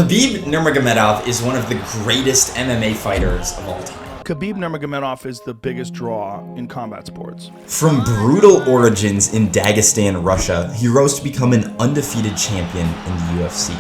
Khabib Nurmagomedov is one of the greatest MMA fighters of all time. Khabib Nurmagomedov is the biggest draw in combat sports. From brutal origins in Dagestan, Russia, he rose to become an undefeated champion in the UFC.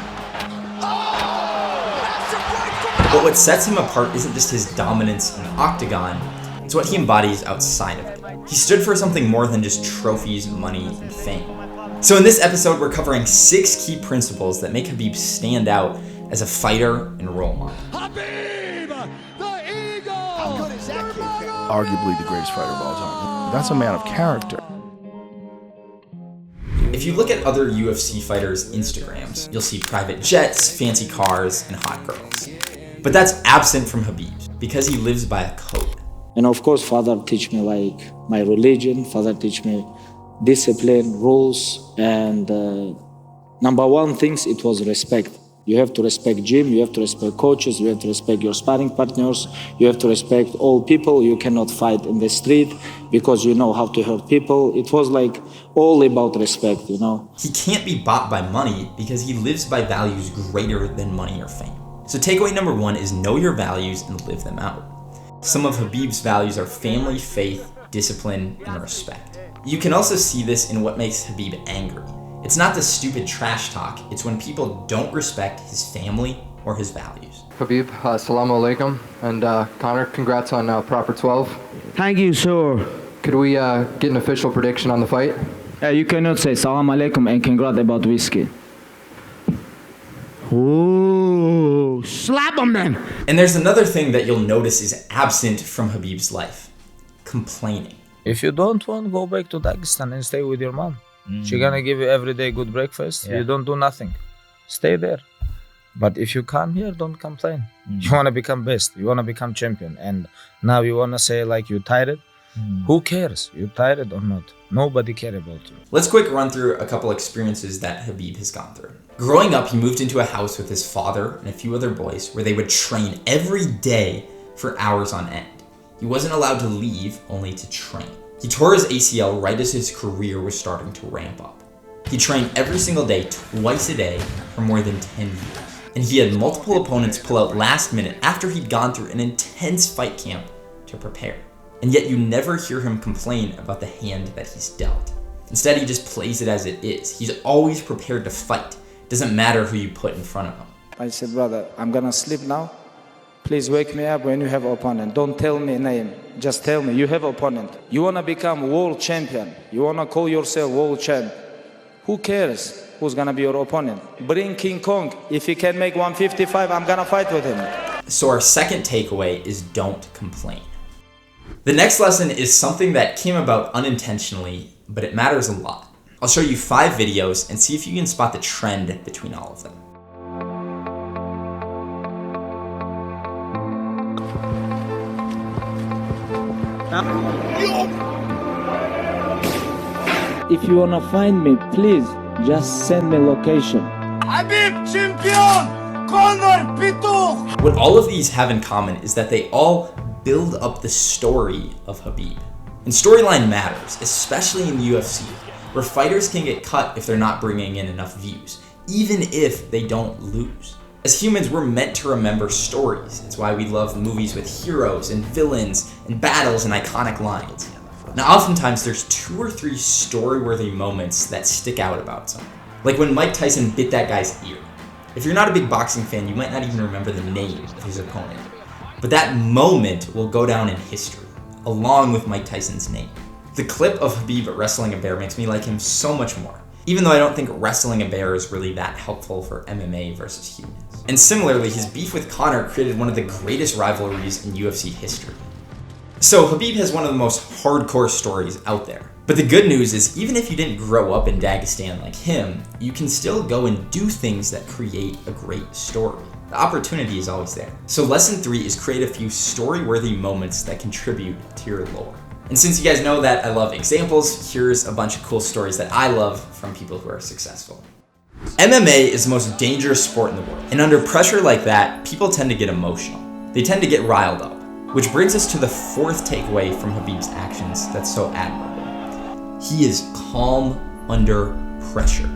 But what sets him apart isn't just his dominance in the octagon, it's what he embodies outside of it. He stood for something more than just trophies, money, and fame. So in this episode, we're covering 6 key principles that make Khabib stand out as a fighter and role model. Khabib, the Eagle! How good is that kid? Arguably the greatest fighter of all time. That's a man of character. If you look at other UFC fighters' Instagrams, you'll see private jets, fancy cars, and hot girls. But that's absent from Khabib's because he lives by a code. And of course, father teach me like my religion, father teach me discipline, rules, and number one things, it was respect. You have to respect gym, you have to respect coaches, you have to respect your sparring partners, you have to respect all people. You cannot fight in the street because you know how to hurt people. It was like all about respect, you know. He can't be bought by money because he lives by values greater than money or fame. So takeaway number 1 is know your values and live them out. Some of Khabib's values are family, faith, discipline, and respect. You can also see this in what makes Khabib angry. It's not the stupid trash talk, it's when people don't respect his family or his values. Khabib, assalamu alaikum, and Conor, congrats on proper 12. Thank you, sir. Could we get an official prediction on the fight? You cannot say salam alaikum and congrats about whiskey. Ooh, slap him then. And there's another thing that you'll notice is absent from Khabib's life: complaining. If you don't want, go back to Dagestan and stay with your mom. She's gonna give you every day good breakfast. You don't do nothing. Stay there. But if you come here, don't complain. You wanna become best. You wanna become champion. And now you wanna say like you tired? Who cares? You tired or not? Nobody cares about you. Let's quick run through a couple experiences that Khabib has gone through. Growing up, he moved into a house with his father and a few other boys where they would train every day for hours on end. He wasn't allowed to leave, only to train. He tore his ACL right as his career was starting to ramp up. He trained every single day, twice a day, for more than 10 years. And he had multiple opponents pull out last minute after he'd gone through an intense fight camp to prepare. And yet you never hear him complain about the hand that he's dealt. Instead, he just plays it as it is. He's always prepared to fight. Doesn't matter who you put in front of him. I said, brother, I'm gonna sleep now. Please wake me up when you have opponent. Don't tell me name. Just tell me you have opponent. You wanna become world champion. You wanna call yourself world champ. Who cares who's gonna be your opponent? Bring King Kong. If he can make 155, I'm gonna fight with him. So our second takeaway is don't complain. The next lesson is something that came about unintentionally, but it matters a lot. I'll show you 5 videos and see if you can spot the trend between all of them. If you wanna find me, please just send me location. Khabib, champion! Conor, Pituch! What all of these have in common is that they all build up the story of Khabib. And storyline matters, especially in the UFC, where fighters can get cut if they're not bringing in enough views, even if they don't lose. As humans, we're meant to remember stories. It's why we love movies with heroes and villains and battles and iconic lines. Now, oftentimes there's 2 or 3 story-worthy moments that stick out about someone. Like when Mike Tyson bit that guy's ear. If you're not a big boxing fan, you might not even remember the name of his opponent. But that moment will go down in history, along with Mike Tyson's name. The clip of Khabib wrestling a bear makes me like him so much more, even though I don't think wrestling a bear is really that helpful for MMA versus humans. And similarly, his beef with Conor created one of the greatest rivalries in UFC history. So Khabib has one of the most hardcore stories out there. But the good news is, even if you didn't grow up in Dagestan like him, you can still go and do things that create a great story. The opportunity is always there. So lesson 3 is create a few story-worthy moments that contribute to your lore. And since you guys know that I love examples, here's a bunch of cool stories that I love from people who are successful. MMA is the most dangerous sport in the world. And under pressure like that, people tend to get emotional. They tend to get riled up. Which brings us to the 4th takeaway from Khabib's actions that's so admirable. He is calm under pressure.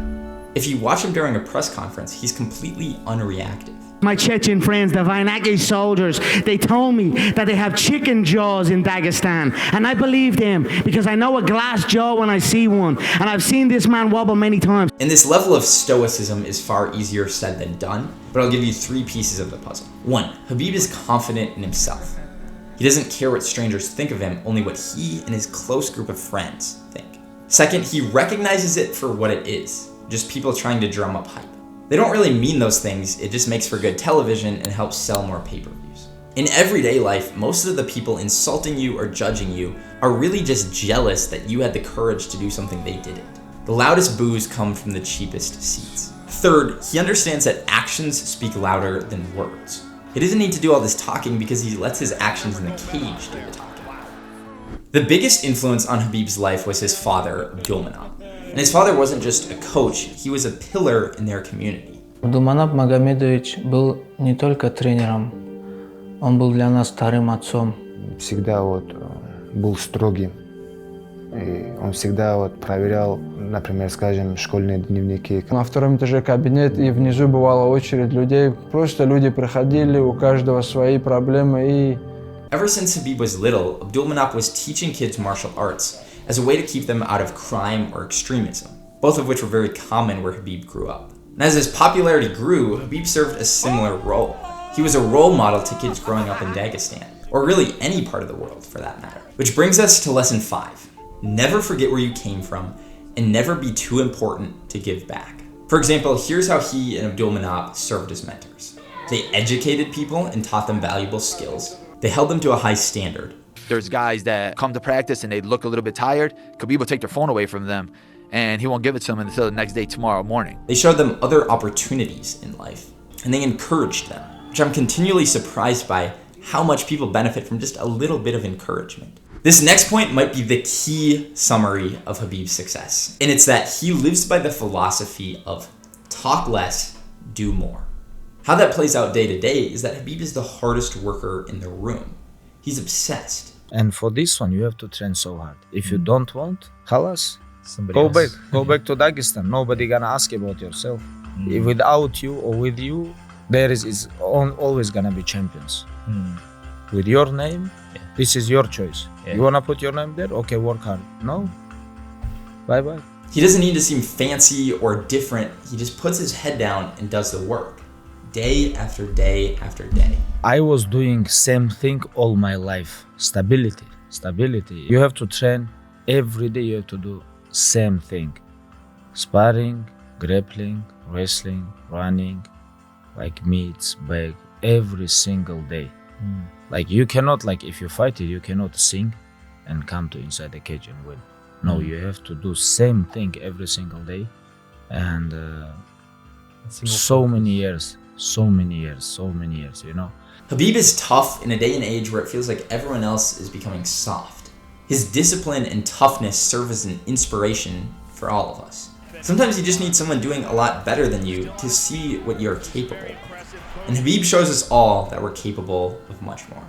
If you watch him during a press conference, he's completely unreactive. My Chechen friends, the Vainaki soldiers, they told me that they have chicken jaws in Dagestan. And I believe them because I know a glass jaw when I see one. And I've seen this man wobble many times. And this level of stoicism is far easier said than done, but I'll give you 3 pieces of the puzzle. 1. Khabib is confident in himself. He doesn't care what strangers think of him, only what he and his close group of friends think. 2nd, he recognizes it for what it is, just people trying to drum up hype. They don't really mean those things, it just makes for good television and helps sell more pay-per-views. In everyday life, most of the people insulting you or judging you are really just jealous that you had the courage to do something they didn't. The loudest boos come from the cheapest seats. 3rd, he understands that actions speak louder than words. He doesn't need to do all this talking because he lets his actions in the cage do the talking. The biggest influence on Khabib's life was his father, Nurmagomedov. And his father wasn't just a coach, he was a pillar in their community. Нурмагомедов Магомедович был не только тренером, он был для нас вторым отцом. Всегда был строгим. И он всегда проверял, например, скажем, школьные дневники. На 2-м этаже кабинет, и внизу бывала очередь людей. Просто люди проходили, у каждого свои проблемы. И... Ever since Khabib was little, Nurmagomedov was teaching kids martial arts as a way to keep them out of crime or extremism, both of which were very common where Khabib grew up. And as his popularity grew, Khabib served a similar role. He was a role model to kids growing up in Dagestan, or really any part of the world for that matter. Which brings us to lesson 5. Never forget where you came from, and never be too important to give back. For example, here's how he and Nurmagomedov served as mentors. They educated people and taught them valuable skills. They held them to a high standard. There's guys that come to practice and they look a little bit tired. Khabib will take their phone away from them and he won't give it to them until the next day, tomorrow morning. They showed them other opportunities in life and they encouraged them, which I'm continually surprised by how much people benefit from just a little bit of encouragement. This next point might be the key summary of Khabib's success, and it's that he lives by the philosophy of talk less, do more. How that plays out day to day is that Khabib is the hardest worker in the room. He's obsessed. And for this one, you have to train so hard. If you don't want, halas, Go back to Dagestan. Nobody gonna ask about yourself. If without you or with you, there is always gonna be champions. With your name, this is your choice. You wanna put your name there? Okay, work hard. No? Bye-bye. He doesn't need to seem fancy or different. He just puts his head down and does the work. Day after day after day. I was doing same thing all my life. Stability. You have to train every day. You have to do same thing. Sparring, grappling, wrestling, running, like meets, bag, every single day. Like you cannot, like if you fight it, you cannot sing and come to inside the cage and win. No, you have to do same thing every single day. And so many years, you know. Khabib is tough in a day and age where it feels like everyone else is becoming soft. His discipline and toughness serve as an inspiration for all of us. Sometimes you just need someone doing a lot better than you to see what you're capable of. And Khabib shows us all that we're capable of much more.